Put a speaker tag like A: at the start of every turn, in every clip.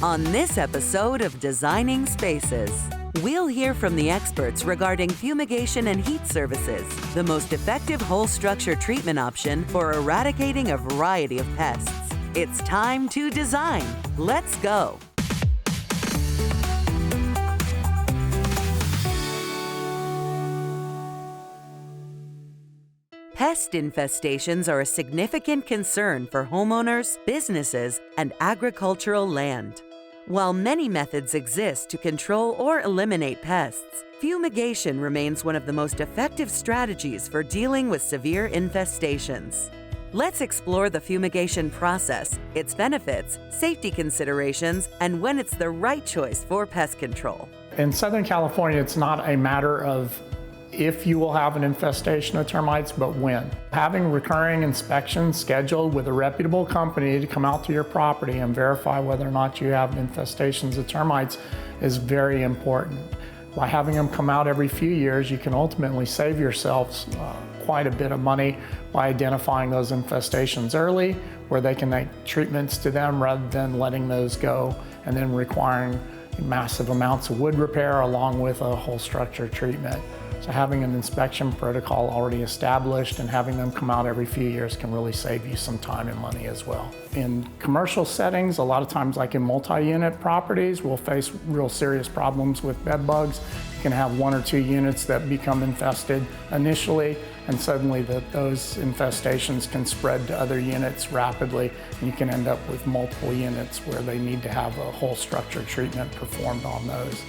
A: On this episode of Designing Spaces, we'll hear from the experts regarding fumigation and heat services, the most effective whole structure treatment option for eradicating a variety of pests. It's time to design. Let's go. Pest infestations are a significant concern for homeowners, businesses, and agricultural land. While many methods exist to control or eliminate pests, fumigation remains one of the most effective strategies for dealing with severe infestations. Let's explore the fumigation process, its benefits, safety considerations, and when it's the right choice for pest control.
B: In Southern California, it's not a matter of if you will have an infestation of termites, but when. Having recurring inspections scheduled with a reputable company to come out to your property and verify whether or not you have infestations of termites is very important. By having them come out every few years, you can ultimately save yourselves quite a bit of money by identifying those infestations early, where they can make treatments to them rather than letting those go and then requiring massive amounts of wood repair along with a whole structure treatment. So having an inspection protocol already established and having them come out every few years can really save you some time and money as well. In commercial settings, a lot of times like in multi-unit properties, we'll face real serious problems with bed bugs. You can have 1 or 2 units that become infested initially, and suddenly those infestations can spread to other units rapidly, and you can end up with multiple units where they need to have a whole structure treatment performed on those.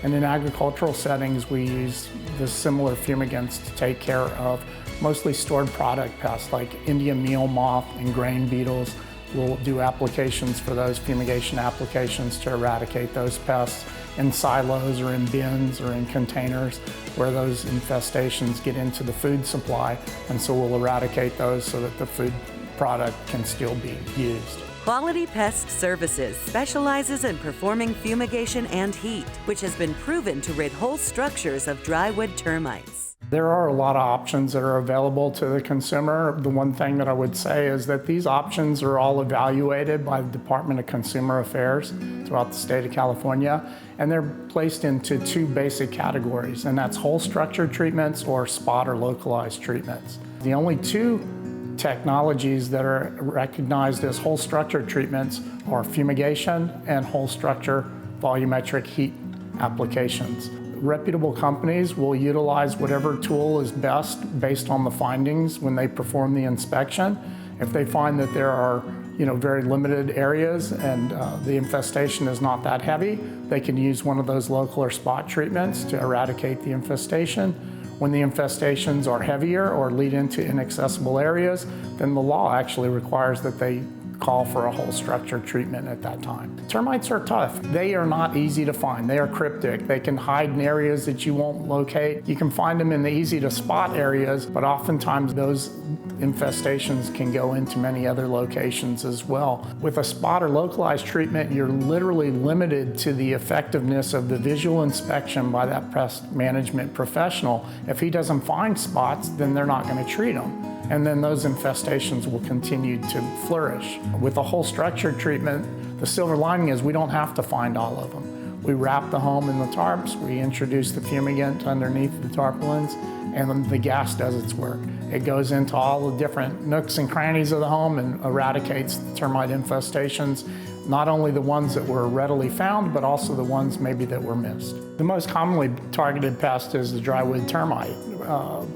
B: And in agricultural settings, we use the similar fumigants to take care of mostly stored product pests like Indian meal moth and grain beetles. We'll do applications for those fumigation applications to eradicate those pests in silos or in bins or in containers where those infestations get into the food supply. And so we'll eradicate those so that the food product can still be used.
A: Quality Pest Services specializes in performing fumigation and heat, which has been proven to rid whole structures of drywood termites.
B: There are a lot of options that are available to the consumer. The one thing that I would say is that these options are all evaluated by the Department of Consumer Affairs throughout the state of California, and they're placed into 2 basic categories, and that's whole structure treatments or spot or localized treatments. The only 2 technologies that are recognized as whole structure treatments are fumigation and whole structure volumetric heat applications. Reputable companies will utilize whatever tool is best based on the findings when they perform the inspection. If they find that there are very limited areas and the infestation is not that heavy, they can use one of those local or spot treatments to eradicate the infestation. When the infestations are heavier or lead into inaccessible areas, then the law actually requires that they call for a whole structure treatment at that time. Termites are tough. They are not easy to find. They are cryptic. They can hide in areas that you won't locate. You can find them in the easy to spot areas, but oftentimes those infestations can go into many other locations as well. With a spot or localized treatment, you're literally limited to the effectiveness of the visual inspection by that pest management professional. If he doesn't find spots, then they're not going to treat them. And then those infestations will continue to flourish. With a whole structure treatment, the silver lining is we don't have to find all of them. We wrap the home in the tarps, we introduce the fumigant underneath the tarpaulins, and then the gas does its work. It goes into all the different nooks and crannies of the home and eradicates the termite infestations, not only the ones that were readily found, but also the ones maybe that were missed. The most commonly targeted pest is the drywood termite.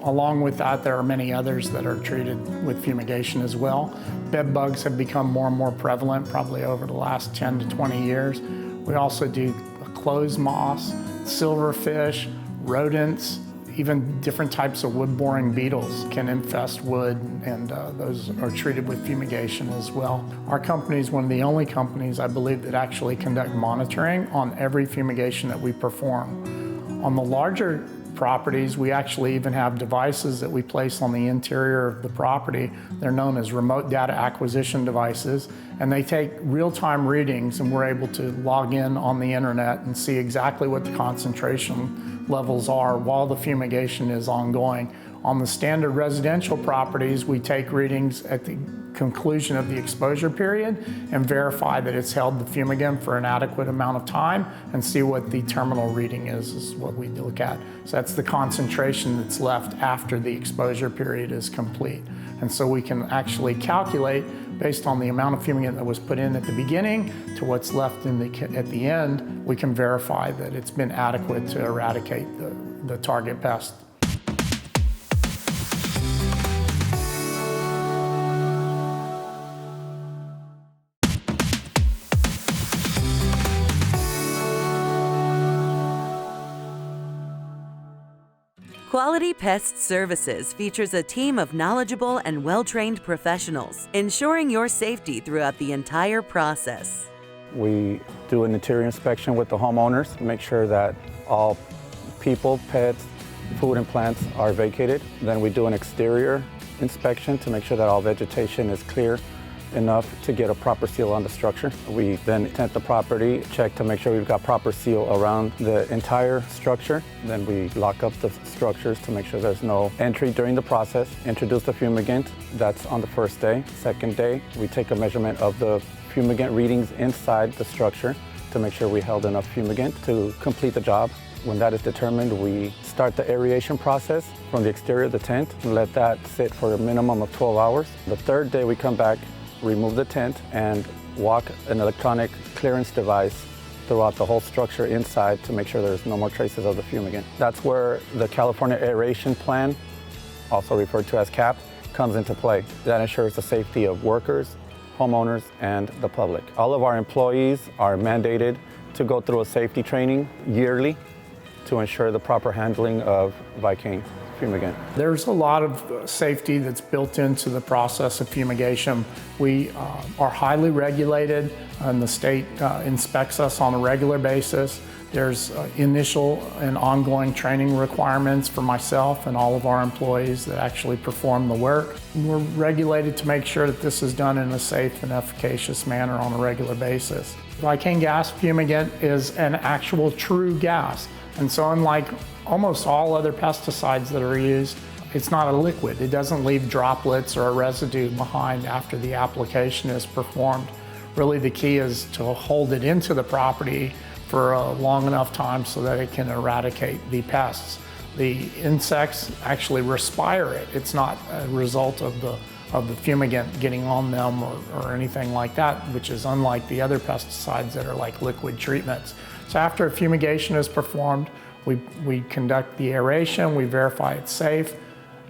B: Along with that, there are many others that are treated with fumigation as well. Bed bugs have become more and more prevalent, probably over the last 10 to 20 years. We also do clothes moths, silverfish, rodents, even different types of wood-boring beetles can infest wood, and those are treated with fumigation as well. Our company is one of the only companies, I believe, that actually conduct monitoring on every fumigation that we perform. On the larger properties, we actually even have devices that we place on the interior of the property. They're known as remote data acquisition devices, and they take real-time readings, and we're able to log in on the internet and see exactly what the concentration levels are while the fumigation is ongoing On the standard residential properties, we take readings at the conclusion of the exposure period and verify that it's held the fumigant for an adequate amount of time and see what the terminal reading is what we look at. So that's the concentration that's left after the exposure period is complete. And so we can actually calculate based on the amount of fumigant that was put in at the beginning to what's left at the end, we can verify that it's been adequate to eradicate the target pest.
A: Quality Pest Services features a team of knowledgeable and well-trained professionals, ensuring your safety throughout the entire process.
C: We do an interior inspection with the homeowners to make sure that all people, pets, food and plants are vacated. Then we do an exterior inspection to make sure that all vegetation is clear enough to get a proper seal on the structure. We then tent the property, check to make sure we've got proper seal around the entire structure. Then we lock up the structures to make sure there's no entry during the process. Introduce the fumigant, that's on the first day. Second day, we take a measurement of the fumigant readings inside the structure to make sure we held enough fumigant to complete the job. When that is determined, we start the aeration process from the exterior of the tent and let that sit for a minimum of 12 hours. The third day we come back, remove the tent and walk an electronic clearance device throughout the whole structure inside to make sure there's no more traces of the fumigant. That's where the California Aeration Plan, also referred to as QUAPES, comes into play. That ensures the safety of workers, homeowners, and the public. All of our employees are mandated to go through a safety training yearly to ensure the proper handling of Vicane fumigant.
B: There's a lot of safety that's built into the process of fumigation. We are highly regulated and the state inspects us on a regular basis. There's initial and ongoing training requirements for myself and all of our employees that actually perform the work. We're regulated to make sure that this is done in a safe and efficacious manner on a regular basis. Vicane gas fumigant is an actual true gas. And so unlike almost all other pesticides that are used, it's not a liquid. It doesn't leave droplets or a residue behind after the application is performed. Really the key is to hold it into the property for a long enough time so that it can eradicate the pests. The insects actually respire it. It's not a result of the fumigant getting on them or anything like that, which is unlike the other pesticides that are like liquid treatments. So after a fumigation is performed, we conduct the aeration, we verify it's safe.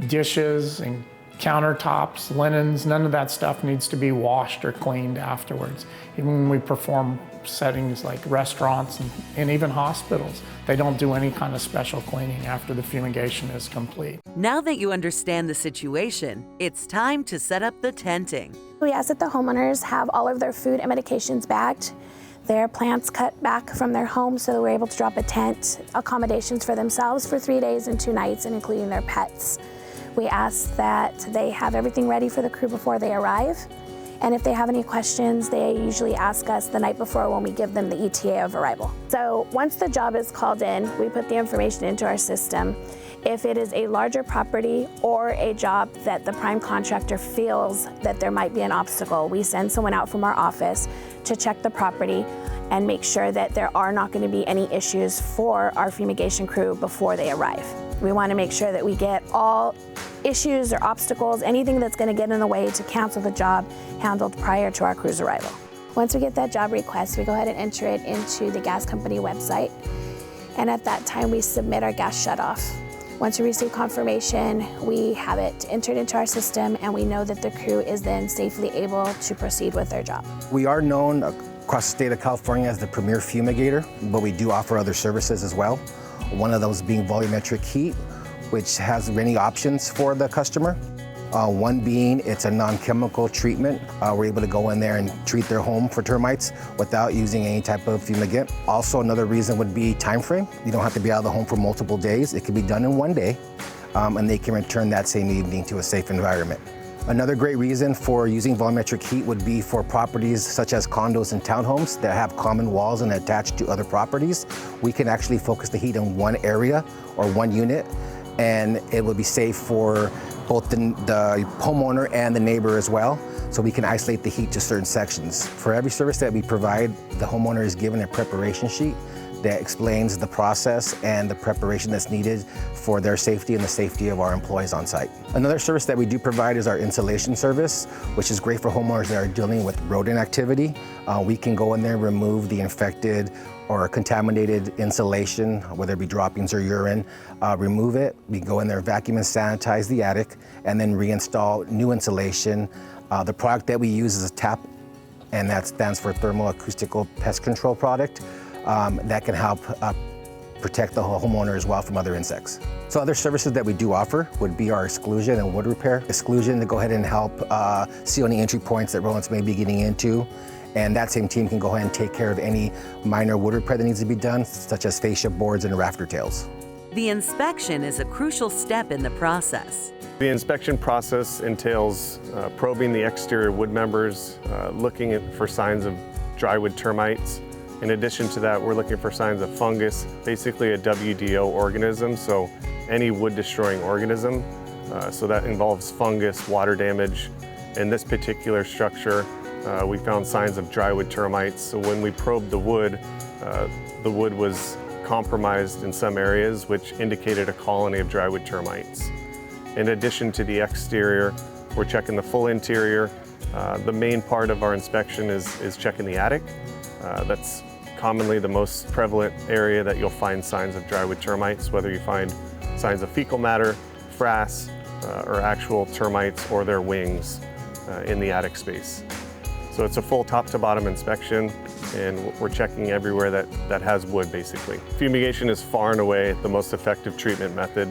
B: Dishes and countertops, linens, none of that stuff needs to be washed or cleaned afterwards. Even when we perform settings like restaurants and even hospitals, they don't do any kind of special cleaning after the fumigation is complete.
A: Now that you understand the situation, it's time to set up the tenting.
D: We ask that the homeowners have all of their food and medications bagged, their plants cut back from their home so that we're able to drop a tent, accommodations for themselves for 3 days and 2 nights, and including their pets. We ask that they have everything ready for the crew before they arrive. And if they have any questions, they usually ask us the night before when we give them the ETA of arrival. So once the job is called in, we put the information into our system. If it is a larger property or a job that the prime contractor feels that there might be an obstacle, we send someone out from our office to check the property and make sure that there are not going to be any issues for our fumigation crew before they arrive. We want to make sure that we get all issues or obstacles, anything that's going to get in the way to cancel the job, handled prior to our crew's arrival. Once we get that job request, we go ahead and enter it into the gas company website. And at that time, we submit our gas shutoff. Once we receive confirmation, we have it entered into our system and we know that the crew is then safely able to proceed with their job.
E: We are known across the state of California as the premier fumigator, but we do offer other services as well. One of those being volumetric heat, which has many options for the customer. One being it's a non-chemical treatment. We're able to go in there and treat their home for termites without using any type of fumigant. Also, another reason would be time frame. You don't have to be out of the home for multiple days. It can be done in 1 day, and they can return that same evening to a safe environment. Another great reason for using volumetric heat would be for properties such as condos and townhomes that have common walls and attached to other properties. We can actually focus the heat in one area or one unit and it will be safe for both the homeowner and the neighbor as well, so we can isolate the heat to certain sections. For every service that we provide, the homeowner is given a preparation sheet that explains the process and the preparation that's needed for their safety and the safety of our employees on site. Another service that we do provide is our insulation service, which is great for homeowners that are dealing with rodent activity. We can go in there and remove the infected or contaminated insulation, whether it be droppings or urine, remove it. We can go in there, vacuum and sanitize the attic, and then reinstall new insulation. The product that we use is a TAP, and that stands for Thermal-Acoustical Pest Control product. That can help protect the homeowner as well from other insects. So other services that we do offer would be our exclusion and wood repair. Exclusion to go ahead and help seal any entry points that rodents may be getting into. And that same team can go ahead and take care of any minor wood repair that needs to be done, such as fascia boards and rafter tails.
A: The inspection is a crucial step in the process.
F: The inspection process entails probing the exterior wood members, looking for signs of drywood termites. In addition to that, we're looking for signs of fungus, basically a WDO organism, so any wood-destroying organism. So that involves fungus, water damage. In this particular structure, we found signs of drywood termites. So when we probed the wood was compromised in some areas, which indicated a colony of drywood termites. In addition to the exterior, we're checking the full interior. The main part of our inspection is checking the attic. That's commonly the most prevalent area that you'll find signs of drywood termites, whether you find signs of fecal matter, frass, or actual termites or their wings in the attic space. So it's a full top to bottom inspection, and we're checking everywhere that has wood, basically. Fumigation is far and away the most effective treatment method.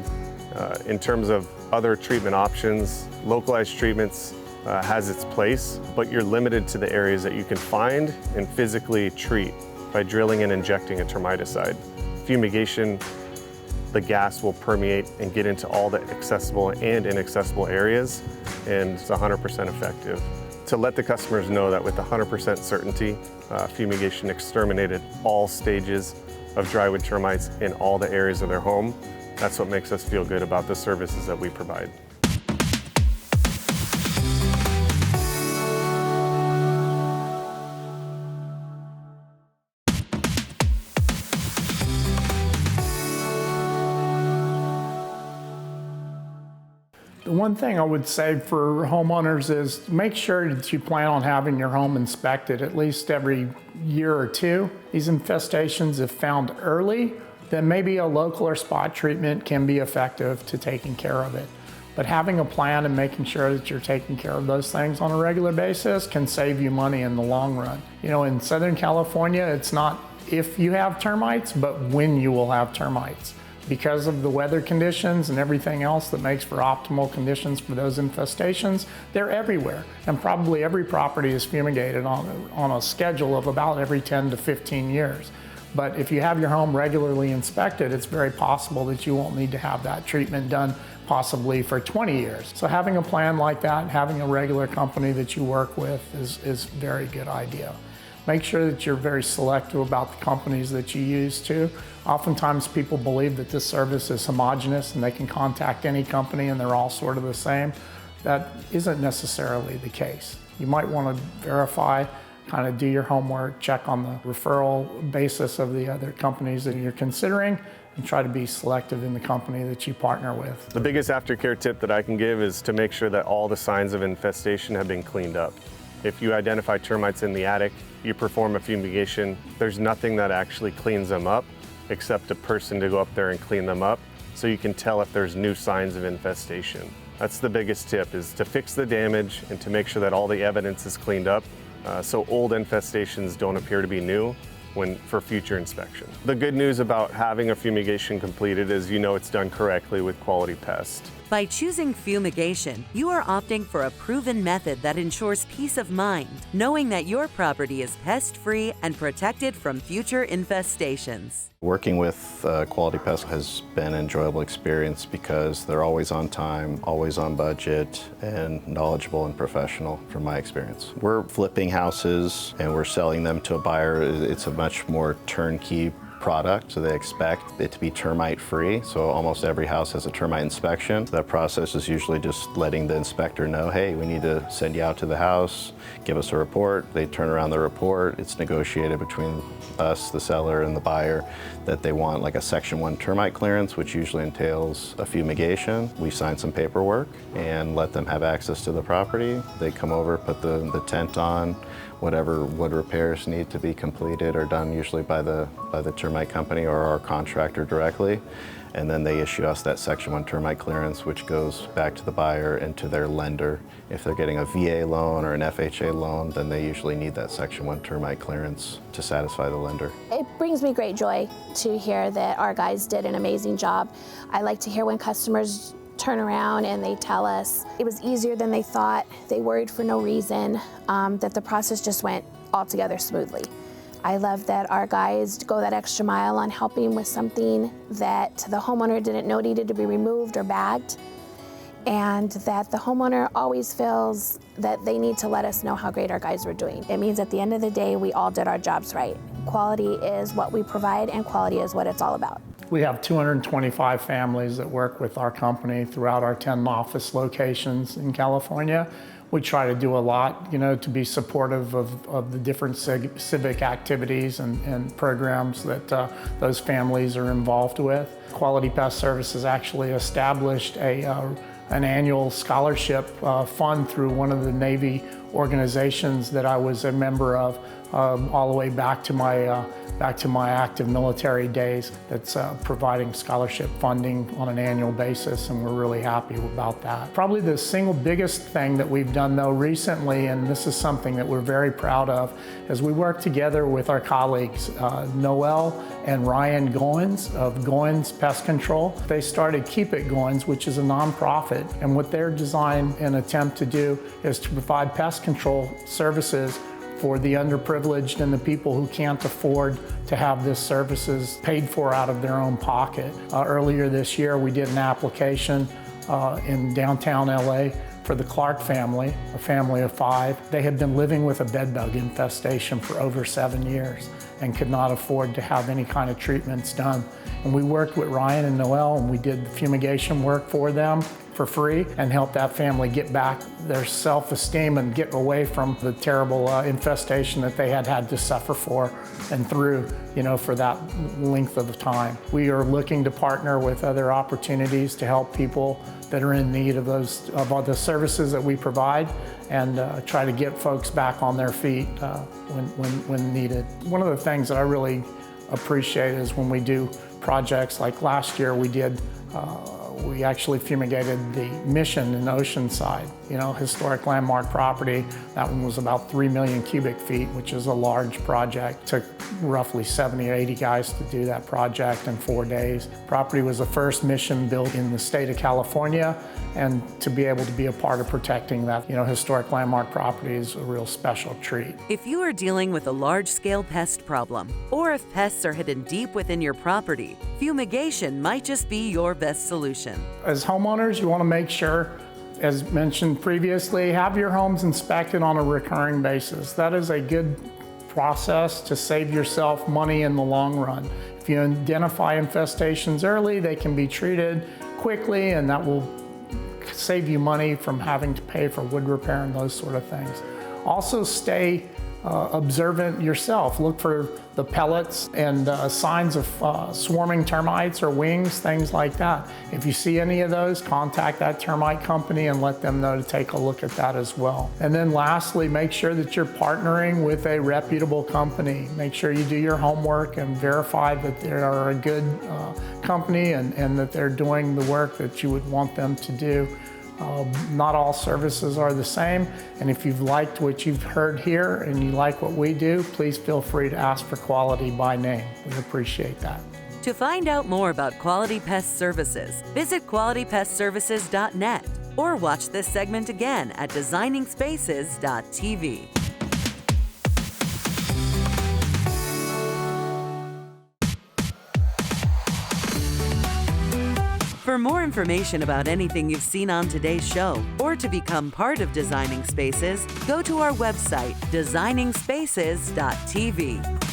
F: In terms of other treatment options, localized treatments has its place, but you're limited to the areas that you can find and physically treat by drilling and injecting a termiticide. Fumigation, the gas will permeate and get into all the accessible and inaccessible areas, and it's 100% effective. To let the customers know that with 100% certainty, fumigation exterminated all stages of drywood termites in all the areas of their home, that's what makes us feel good about the services that we provide.
B: The one thing I would say for homeowners is make sure that you plan on having your home inspected at least every year or two. These infestations, if found early, then maybe a local or spot treatment can be effective to taking care of it. But having a plan and making sure that you're taking care of those things on a regular basis can save you money in the long run. You know, in Southern California, it's not if you have termites, but when you will have termites. Because of the weather conditions and everything else that makes for optimal conditions for those infestations, they're everywhere. And probably every property is fumigated on a schedule of about every 10 to 15 years. But if you have your home regularly inspected, it's very possible that you won't need to have that treatment done possibly for 20 years. So having a plan like that, having a regular company that you work with is a very good idea. Make sure that you're very selective about the companies that you use too. Oftentimes people believe that this service is homogeneous and they can contact any company and they're all sort of the same. That isn't necessarily the case. You might want to verify, kind of do your homework, check on the referral basis of the other companies that you're considering, and try to be selective in the company that you partner with.
F: The biggest aftercare tip that I can give is to make sure that all the signs of infestation have been cleaned up. If you identify termites in the attic, you perform a fumigation, there's nothing that actually cleans them up except a person to go up there and clean them up, so you can tell if there's new signs of infestation. That's the biggest tip, is to fix the damage and to make sure that all the evidence is cleaned up so old infestations don't appear to be new for future inspection. The good news about having a fumigation completed is you know it's done correctly with Quality Pest.
A: By choosing fumigation, you are opting for a proven method that ensures peace of mind, knowing that your property is pest-free and protected from future infestations.
G: Working with Quality Pest has been an enjoyable experience because they're always on time, always on budget, and knowledgeable and professional from my experience. We're flipping houses and we're selling them to a buyer. It's a much more turnkey product, so they expect it to be termite free. So almost every house has a termite inspection. That process is usually just letting the inspector know, hey, we need to send you out to the house, give us a report. They turn around the report. It's negotiated between us, the seller, and the buyer that they want like a Section 1 termite clearance, which usually entails a fumigation. We sign some paperwork and let them have access to the property. They come over, put the tent on, whatever wood repairs need to be completed are done usually by the termite company or our contractor directly. And then they issue us that Section 1 termite clearance, which goes back to the buyer and to their lender. If they're getting a VA loan or an FHA loan, then they usually need that Section 1 termite clearance to satisfy the lender.
D: It brings me great joy to hear that our guys did an amazing job. I like to hear when customers turn around and they tell us it was easier than they thought, they worried for no reason, that the process just went altogether smoothly. I love that our guys go that extra mile on helping with something that the homeowner didn't know needed to be removed or bagged, and that the homeowner always feels that they need to let us know how great our guys were doing. It means at the end of the day, we all did our jobs right. Quality is what we provide, and quality is what it's all about.
B: We have 225 families that work with our company throughout our 10 office locations in California. We try to do a lot, to be supportive of the different civic activities and programs that those families are involved with. Quality Pest Services actually established an annual scholarship fund through one of the Navy organizations that I was a member of all the way back to my active military days, that's providing scholarship funding on an annual basis, and we're really happy about that. Probably the single biggest thing that we've done though recently, and this is something that we're very proud of, is we work together with our colleagues, Noel and Ryan Goins of Goins Pest Control. They started Keep It Goins, which is a nonprofit, and what their design and attempt to do is to provide pest control services for the underprivileged and the people who can't afford to have this services paid for out of their own pocket. Earlier this year, we did an application in downtown LA for the Clark family, a family of 5. They had been living with a bedbug infestation for over 7 years and could not afford to have any kind of treatments done. And we worked with Ryan and Noel, and we did the fumigation work for them for free and helped that family get back their self-esteem and get away from the terrible infestation that they had to suffer for and through, for that length of time. We are looking to partner with other opportunities to help people that are in need of all the services that we provide, and try to get folks back on their feet when needed. One of the things that I really appreciate is when we do projects like last year we actually fumigated the Mission in Oceanside, historic landmark property. That one was about 3 million cubic feet, which is a large project. Took roughly 70 or 80 guys to do that project in 4 days. Property was the first Mission built in the state of California, and to be able to be a part of protecting that, historic landmark property is a real special treat.
A: If you are dealing with a large-scale pest problem, or if pests are hidden deep within your property, fumigation might just be your best solution.
B: As homeowners, you want to make sure, as mentioned previously, have your homes inspected on a recurring basis. That is a good process to save yourself money in the long run. If you identify infestations early, they can be treated quickly, and that will save you money from having to pay for wood repair and those sort of things. Also, stay observant yourself. Look for the pellets and signs of swarming termites or wings, things like that. If you see any of those, contact that termite company and let them know to take a look at that as well. And then lastly, make sure that you're partnering with a reputable company. Make sure you do your homework and verify that they are a good company and that they're doing the work that you would want them to do. Not all services are the same, and if you've liked what you've heard here and you like what we do, please feel free to ask for quality by name. We appreciate that.
A: To find out more about Quality Pest Services, visit qualitypestservices.net or watch this segment again at designingspaces.tv. For more information about anything you've seen on today's show, or to become part of Designing Spaces, go to our website, designingspaces.tv.